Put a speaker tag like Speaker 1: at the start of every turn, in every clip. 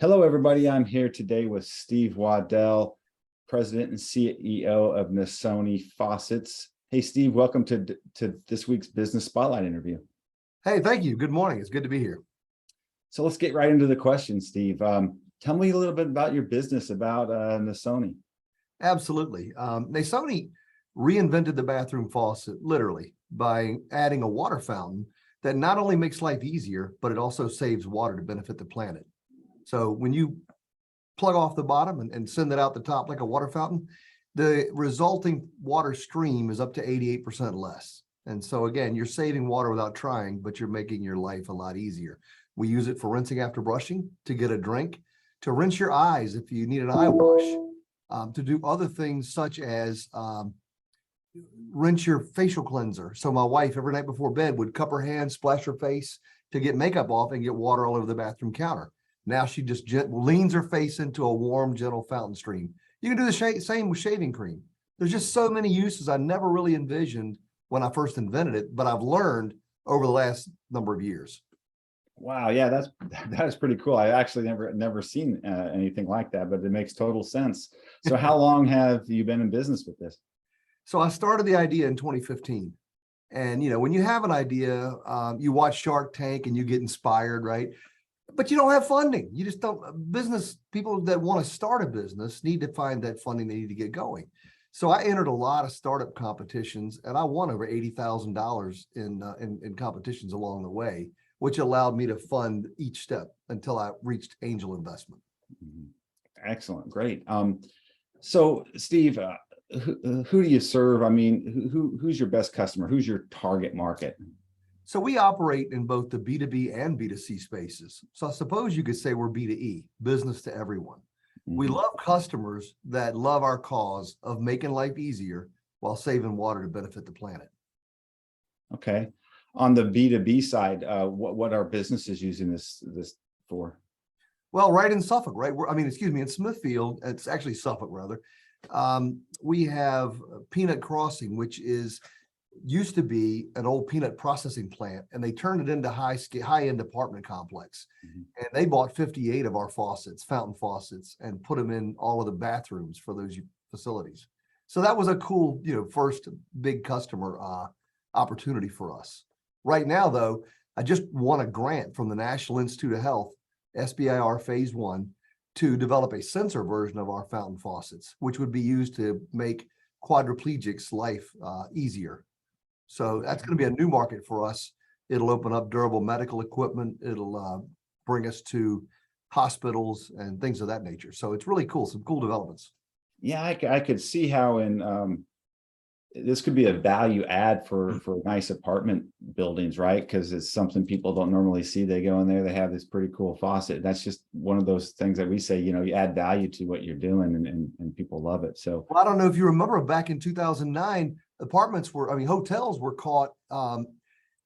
Speaker 1: Hello, everybody. I'm here today with Steve Waddell, President and CEO of Nasoni Faucets. Hey, Steve, welcome to this week's Business Spotlight interview.
Speaker 2: Hey, thank you. Good morning. It's good to be here.
Speaker 1: So let's get right into the question, Steve. Tell me a little bit about your business, about Nasoni.
Speaker 2: Absolutely. Nasoni reinvented the bathroom faucet literally by adding a water fountain that not only makes life easier, but it also saves water to benefit the planet. So when you plug off the bottom and send it out the top like a water fountain, the resulting water stream is up to 88% less. And so again, you're saving water without trying, but you're making your life a lot easier. We use it for rinsing after brushing, to get a drink, to rinse your eyes if you need an eye wash, to do other things such as rinse your facial cleanser. So my wife every night before bed would cup her hands, splash her face to get makeup off and get water all over the bathroom counter. Now she just leans her face into a warm, gentle fountain stream. You can do the same with shaving cream. There's just so many uses I never really envisioned when I first invented it, but I've learned over the last number of years.
Speaker 1: Wow, yeah, that is pretty cool. I actually never seen anything like that, but it makes total sense. So how long have you been in business with this?
Speaker 2: So I started the idea in 2015. And, you know, when you have an idea, you watch Shark Tank and you get inspired, right? But you don't have funding. You just don't. Business people that want to start a business need to find that funding they need to get going. So I entered a lot of startup competitions and I won over $80,000 in competitions along the way, which allowed me to fund each step until I reached angel investment.
Speaker 1: Excellent. Great. So Steve, who do you serve? I mean, who's your best customer? Who's your target market?
Speaker 2: So we operate in both the B2B and B2C spaces. So I suppose you could say we're B2E, business to everyone. We love customers that love our cause of making life easier while saving water to benefit the planet.
Speaker 1: Okay. On the B2B side, what are businesses using this for?
Speaker 2: Well, right in Suffolk, right? In Smithfield, it's actually Suffolk rather. We have Peanut Crossing, which used to be an old peanut processing plant, and they turned it into high-end apartment complex. And they bought 58 of our faucets, fountain faucets, and put them in all of the bathrooms for those facilities. So that was a cool, first big customer opportunity for us. Right now, though, I just won a grant from the National Institute of Health, SBIR Phase 1, to develop a sensor version of our fountain faucets, which would be used to make quadriplegics' life easier. So that's going to be a new market for us. It'll open up durable medical equipment. It'll bring us to hospitals and things of that nature. So it's really cool. Some cool developments.
Speaker 1: Yeah, I could see how this could be a value add for nice apartment buildings, right? Because it's something people don't normally see. They go in there, they have this pretty cool faucet. That's just one of those things that we say, you add value to what you're doing and people love it. So
Speaker 2: well, I don't know if you remember back in 2009, hotels were caught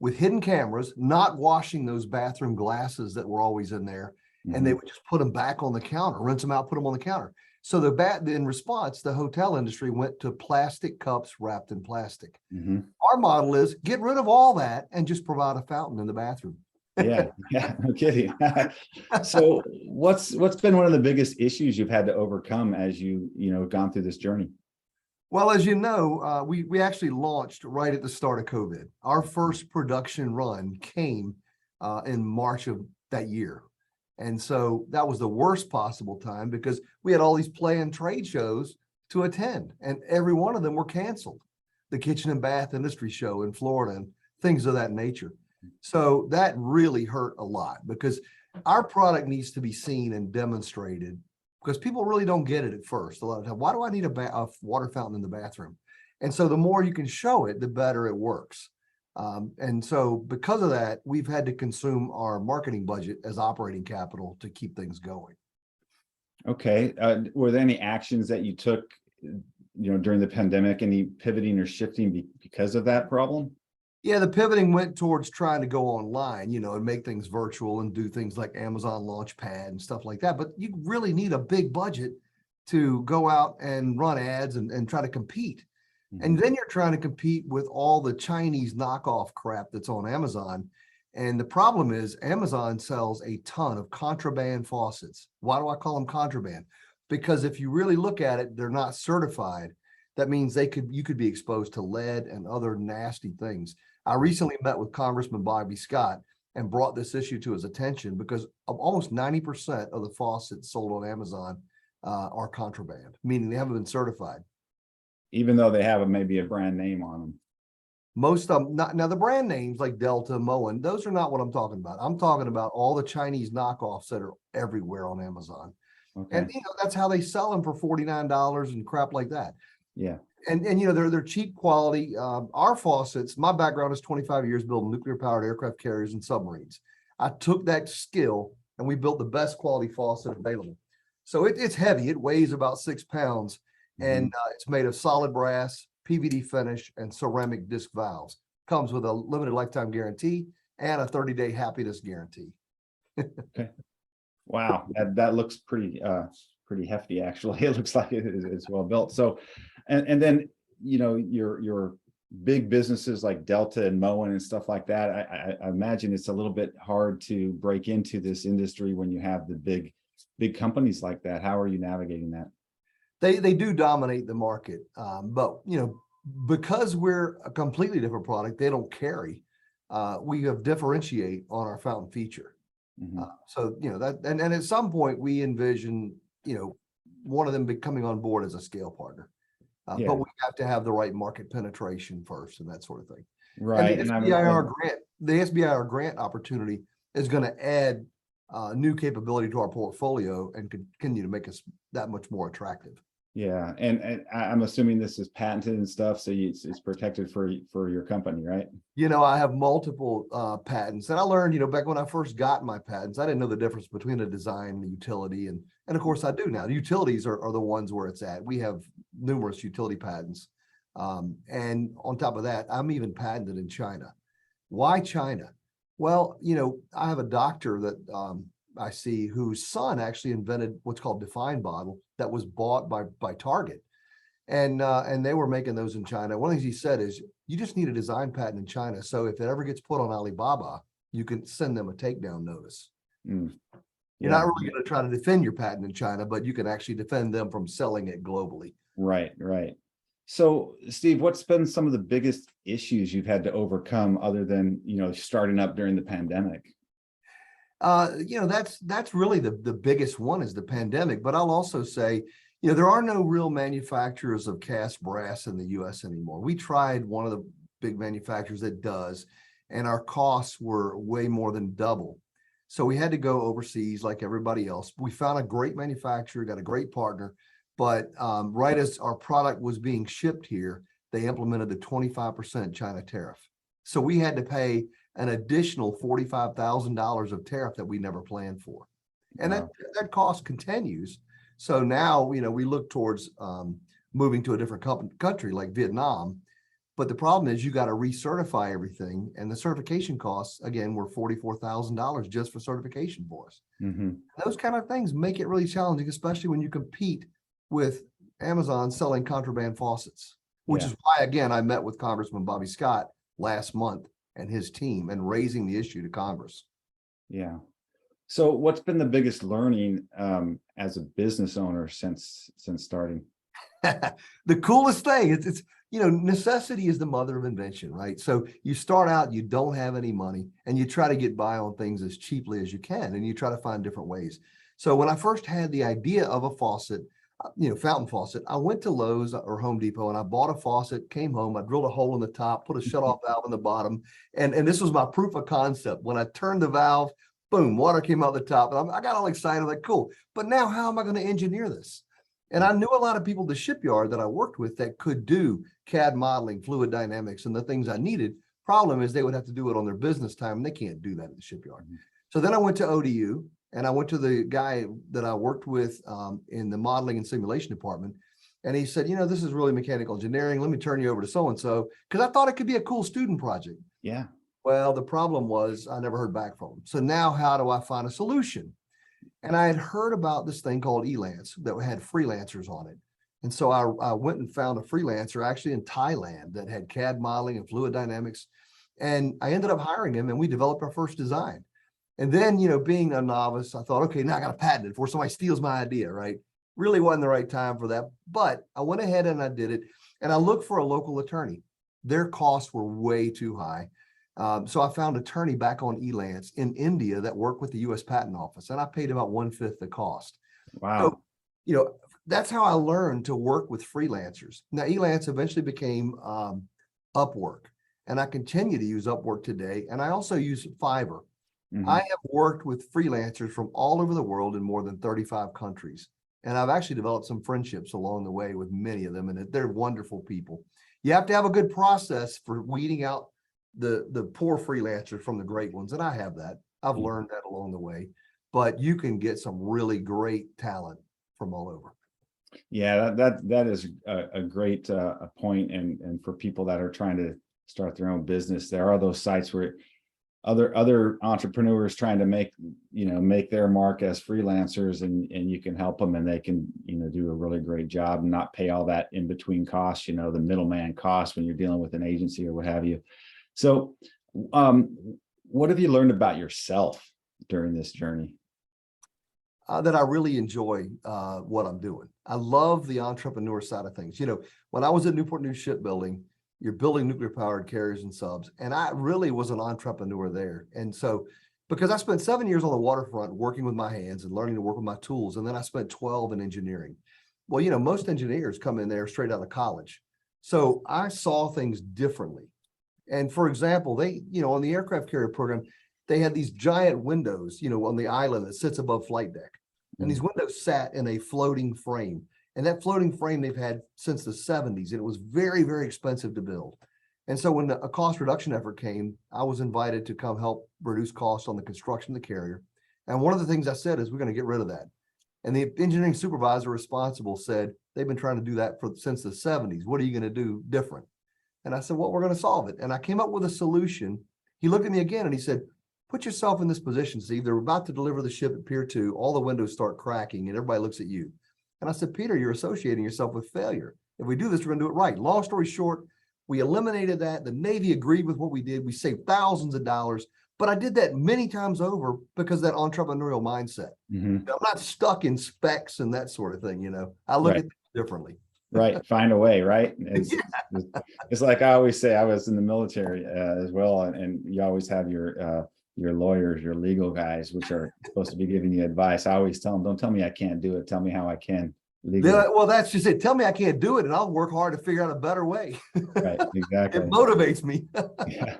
Speaker 2: with hidden cameras, not washing those bathroom glasses that were always in there. And they would just put them back on the counter, rinse them out, put them on the counter. So in response, the hotel industry went to plastic cups wrapped in plastic. Our model is get rid of all that and just provide a fountain in the bathroom.
Speaker 1: Yeah, no kidding. So what's been one of the biggest issues you've had to overcome as you've gone through this journey?
Speaker 2: Well, as you know, we actually launched right at the start of COVID. Our first production run came in March of that year. And so that was the worst possible time because we had all these planned trade shows to attend and every one of them were canceled. The kitchen and bath industry show in Florida and things of that nature. So that really hurt a lot because our product needs to be seen and demonstrated because people really don't get it at first. A lot of time, why do I need a water fountain in the bathroom? And so the more you can show it, the better it works. And so because of that, we've had to consume our marketing budget as operating capital to keep things going.
Speaker 1: Okay. Were there any actions that you took, during the pandemic, any pivoting or shifting because of that problem?
Speaker 2: Yeah, the pivoting went towards trying to go online, and make things virtual and do things like Amazon Launchpad and stuff like that. But you really need a big budget to go out and run ads and try to compete. And then you're trying to compete with all the Chinese knockoff crap that's on Amazon. And the problem is Amazon sells a ton of contraband faucets. Why do I call them contraband? Because if you really look at it, they're not certified. That means you could be exposed to lead and other nasty things. I recently met with Congressman Bobby Scott and brought this issue to his attention because of almost 90% of the faucets sold on Amazon are contraband, meaning they haven't been certified.
Speaker 1: Even though they have maybe a brand name on them.
Speaker 2: Most of them, not now the brand names like Delta, Moen, those are not what I'm talking about. I'm talking about all the Chinese knockoffs that are everywhere on Amazon.
Speaker 1: Okay.
Speaker 2: And that's how they sell them for $49 and crap like that.
Speaker 1: Yeah.
Speaker 2: And they're cheap quality. Our faucets, my background is 25 years building nuclear powered aircraft carriers and submarines. I took that skill and we built the best quality faucet available. So it's heavy. It weighs about 6 pounds and it's made of solid brass, PVD finish, and ceramic disc valves. Comes with a limited lifetime guarantee and a 30-day happiness guarantee.
Speaker 1: Okay. Wow, that looks pretty hefty. Actually, it looks like it's well built. So, and then your big businesses like Delta and Moen and stuff like that. I imagine it's a little bit hard to break into this industry when you have the big companies like that. How are you navigating that?
Speaker 2: They do dominate the market, but because we're a completely different product, they don't carry. We have differentiate on our fountain feature. So that and at some point we envision one of them becoming on board as a scale partner, but we have to have the right market penetration first and that sort of thing.
Speaker 1: Right.
Speaker 2: And the SBIR grant opportunity is going to add new capability to our portfolio and continue to make us that much more attractive.
Speaker 1: Yeah, and I'm assuming this is patented and stuff, so it's protected for your company, right?
Speaker 2: I have multiple patents, and I learned, back when I first got my patents, I didn't know the difference between a design and a utility, and of course I do now. The utilities are the ones where it's at. We have numerous utility patents, and on top of that, I'm even patented in China. Why China? Well, I have a doctor that I see whose son actually invented what's called Define Bottle that was bought by Target. And they were making those in China. One of the things he said is you just need a design patent in China. So if it ever gets put on Alibaba, you can send them a takedown notice. You're not really going to try to defend your patent in China, but you can actually defend them from selling it globally.
Speaker 1: Right. So Steve, what's been some of the biggest issues you've had to overcome other than, starting up during the pandemic?
Speaker 2: That's really the biggest one is the pandemic, but I'll also say, there are no real manufacturers of cast brass in the US anymore. We tried one of the big manufacturers that does, and our costs were way more than double. So we had to go overseas like everybody else. We found a great manufacturer, got a great partner, but right as our product was being shipped here, they implemented the 25% China tariff. So we had to pay an additional $45,000 of tariff that we never planned for. And that cost continues. So now, we look towards moving to a different country like Vietnam. But the problem is you got to recertify everything. And the certification costs, again, were $44,000 just for certification for us. Those kind of things make it really challenging, especially when you compete with Amazon selling contraband faucets, which is why, again, I met with Congressman Bobby Scott last month and his team and raising the issue to Congress. Yeah.
Speaker 1: So what's been the biggest learning as a business owner since starting?
Speaker 2: The coolest thing, it's necessity is the mother of invention, right? So you start out, you don't have any money and you try to get by on things as cheaply as you can. And you try to find different ways. So when I first had the idea of a faucet, fountain faucet, I went to Lowe's or Home Depot and I bought a faucet, came home, I drilled a hole in the top, put a shutoff valve in the bottom. And this was my proof of concept. When I turned the valve, boom, water came out the top. And I got all excited, like, cool. But now how am I going to engineer this? And I knew a lot of people at the shipyard that I worked with that could do CAD modeling, fluid dynamics, and the things I needed. Problem is they would have to do it on their business time, and they can't do that at the shipyard. So then I went to ODU, and I went to the guy that I worked with in the modeling and simulation department. And he said, this is really mechanical engineering. Let me turn you over to so-and-so, because I thought it could be a cool student project.
Speaker 1: Yeah.
Speaker 2: Well, the problem was I never heard back from him. So now how do I find a solution? And I had heard about this thing called Elance that had freelancers on it. And so I went and found a freelancer actually in Thailand that had CAD modeling and fluid dynamics. And I ended up hiring him and we developed our first design. And then, being a novice, I thought, okay, now I got to patent it before somebody steals my idea, right? Really wasn't the right time for that. But I went ahead and I did it. And I looked for a local attorney. Their costs were way too high. So I found an attorney back on Elance in India that worked with the US Patent Office, and I paid about 1/5 the cost.
Speaker 1: Wow.
Speaker 2: So, that's how I learned to work with freelancers. Now, Elance eventually became Upwork, and I continue to use Upwork today. And I also use Fiverr. I have worked with freelancers from all over the world in more than 35 countries. And I've actually developed some friendships along the way with many of them, and they're wonderful people. You have to have a good process for weeding out the poor freelancers from the great ones. And I have that. I've learned that along the way, but you can get some really great talent from all over.
Speaker 1: Yeah, that is a great point. And for people that are trying to start their own business, there are those sites where other entrepreneurs trying to make their mark as freelancers, and you can help them, and they can do a really great job and not pay all that in between costs, the middleman costs when you're dealing with an agency or what have you. So what have you learned about yourself during this journey?
Speaker 2: That I really enjoy what I'm doing. I love the entrepreneur side of things. When I was at Newport News Shipbuilding, you're building nuclear powered carriers and subs, and I really was an entrepreneur there. And so, because I spent 7 years on the waterfront working with my hands and learning to work with my tools, and then I spent 12 in engineering. Well, most engineers come in there straight out of college. So I saw things differently. And for example, they, on the aircraft carrier program, they had these giant windows, on the island that sits above flight deck. And these windows sat in a floating frame. And that floating frame they've had since the 70s. And it was very, very expensive to build. And so when a cost reduction effort came, I was invited to come help reduce costs on the construction of the carrier. And one of the things I said is, we're going to get rid of that. And the engineering supervisor responsible said, they've been trying to do that since the 70s. What are you going to do different? And I said, well, we're going to solve it. And I came up with a solution. He looked at me again and he said, put yourself in this position, Steve. They're about to deliver the ship at Pier 2. All the windows start cracking and everybody looks at you. And I said, Peter, you're associating yourself with failure. If we do this, we're going to do it right. Long story short, we eliminated that. The Navy agreed with what we did. We saved thousands of dollars. But I did that many times over because of that entrepreneurial mindset. I'm not stuck in specs and that sort of thing. I look at it differently.
Speaker 1: Right. Find a way, right? It's like I always say, I was in the military as well. And you always have your lawyers, your legal guys, which are supposed to be giving you advice. I always tell them, don't tell me I can't do it. Tell me how I can. Legally.
Speaker 2: Yeah, well, that's just it. Tell me I can't do it and I'll work hard to figure out a better way.
Speaker 1: Right. Exactly.
Speaker 2: It motivates me.
Speaker 1: Yeah.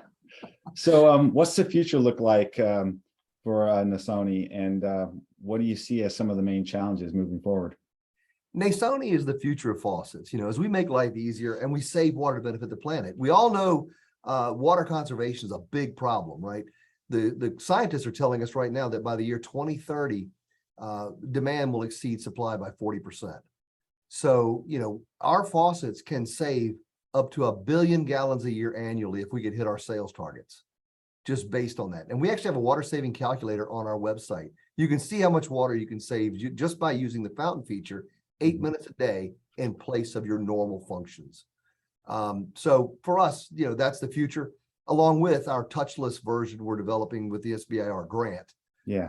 Speaker 1: So what's the future look like for Nasoni, and what do you see as some of the main challenges moving forward?
Speaker 2: Nasoni is the future of faucets. As we make life easier and we save water to benefit the planet. We all know water conservation is a big problem, right? The scientists are telling us right now that by the year 2030, demand will exceed supply by 40%. So, our faucets can save up to 1 billion gallons a year annually if we could hit our sales targets, just based on that. And we actually have a water saving calculator on our website. You can see how much water you can save just by using the fountain feature, 8 minutes a day in place of your normal functions. So for us, that's the future, along with our touchless version we're developing with the SBIR grant.
Speaker 1: Yeah.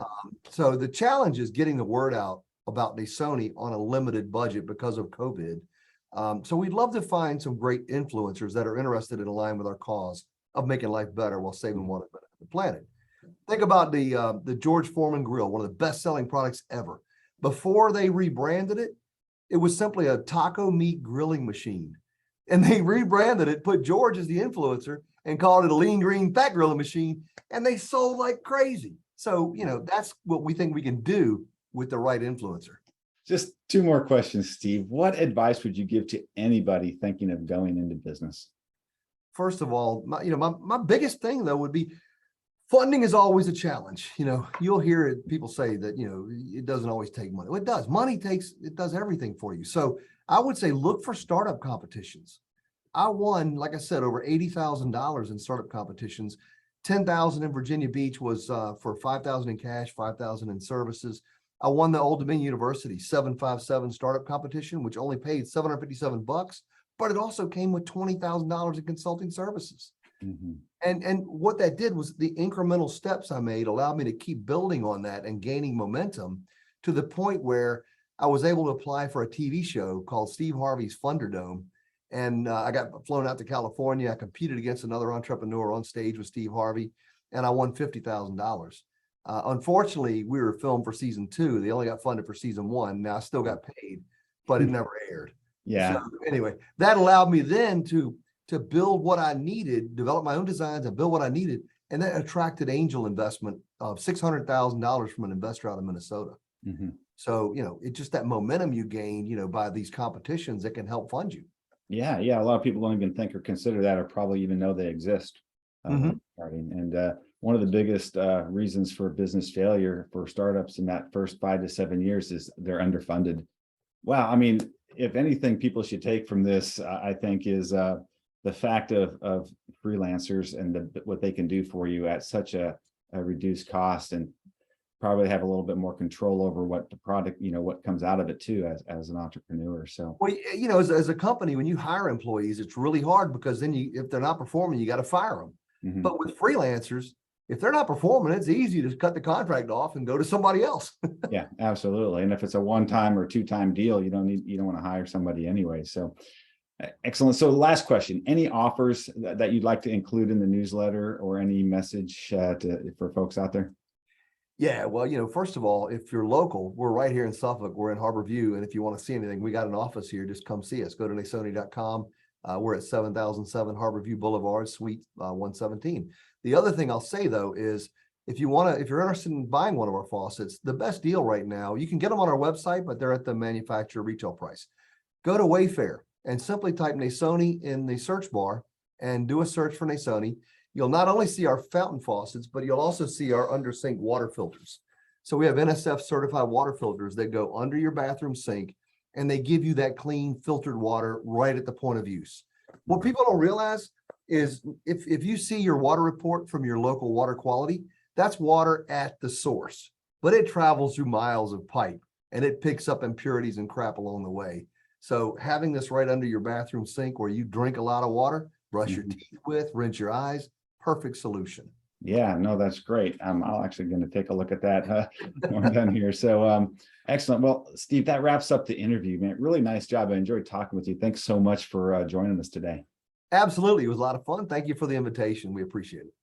Speaker 2: So the challenge is getting the word out about Nasoni on a limited budget because of COVID. So we'd love to find some great influencers that are interested in align with our cause of making life better while saving water for the planet. Think about the George Foreman grill, one of the best-selling products ever. Before they rebranded it, it was simply a taco meat grilling machine. And they rebranded it, put George as the influencer, and called it a lean green fat grilling machine. And they sold like crazy. So, that's what we think we can do with the right influencer.
Speaker 1: Just two more questions, Steve. What advice would you give to anybody thinking of going into business?
Speaker 2: First of all, my biggest thing though would be funding is always a challenge. You'll hear people say that, it doesn't always take money. Well, it does. It does everything for you. So I would say, look for startup competitions. I won, like I said, over $80,000 in startup competitions. 10,000 in Virginia Beach was for 5,000 in cash, 5,000 in services. I won the Old Dominion University 757 startup competition, which only paid $757, but it also came with $20,000 in consulting services.
Speaker 1: Mhm.
Speaker 2: And what that did was the incremental steps I made allowed me to keep building on that and gaining momentum to the point where I was able to apply for a TV show called Steve Harvey's Thunderdome. And I got flown out to California. I competed against another entrepreneur on stage with Steve Harvey, and I won $50,000. Unfortunately, we were filmed for season 2. They only got funded for season 1. Now I still got paid, but it never aired.
Speaker 1: Yeah.
Speaker 2: So anyway, that allowed me then to build what I needed, develop my own designs and build what I needed. And that attracted angel investment of $600,000 from an investor out of Minnesota.
Speaker 1: Mhm.
Speaker 2: So, it's just that momentum you gain, by these competitions that can help fund you.
Speaker 1: Yeah, yeah. A lot of people don't even think or consider that, or probably even know they exist.
Speaker 2: Mhm.
Speaker 1: Starting. And one of the biggest reasons for business failure for startups in that first 5 to 7 years is they're underfunded. Wow. I mean, if anything, people should take from this, I think, is the fact of freelancers and what they can do for you at such a reduced cost, and probably have a little bit more control over what the product, what comes out of it too, as an entrepreneur. So,
Speaker 2: Well, as a company, when you hire employees, it's really hard because then if they're not performing, you got to fire them.
Speaker 1: mhm.
Speaker 2: But with freelancers, if they're not performing, it's easy to cut the contract off and go to somebody else.
Speaker 1: Yeah, absolutely. And if it's a one-time or two-time deal, you don't want to hire somebody anyway. So, excellent. So last question, any offers that you'd like to include in the newsletter, or any message for folks out there?
Speaker 2: Yeah, well, first of all, if you're local, we're right here in Suffolk. We're in Harbor View. And if you want to see anything, we got an office here. Just come see us. Go to nasoni.com. We're at 7007 Harbor View Boulevard, Suite 117. The other thing I'll say, though, is if you're interested in buying one of our faucets, the best deal right now, you can get them on our website, but they're at the manufacturer retail price. Go to Wayfair and simply type Nasoni in the search bar and do a search for Nasoni. You'll not only see our fountain faucets, but you'll also see our under sink water filters. So we have NSF certified water filters that go under your bathroom sink, and they give you that clean filtered water right at the point of use. What people don't realize is if you see your water report from your local water quality, that's water at the source, but it travels through miles of pipe and it picks up impurities and crap along the way. So having this right under your bathroom sink where you drink a lot of water, brush your teeth with, rinse your eyes, perfect solution.
Speaker 1: Yeah, no, that's great. I'm actually going to take a look at that when we're done here. So excellent. Well, Steve, that wraps up the interview, man. Really nice job. I enjoyed talking with you. Thanks so much for joining us today.
Speaker 2: Absolutely. It was a lot of fun. Thank you for the invitation. We appreciate it.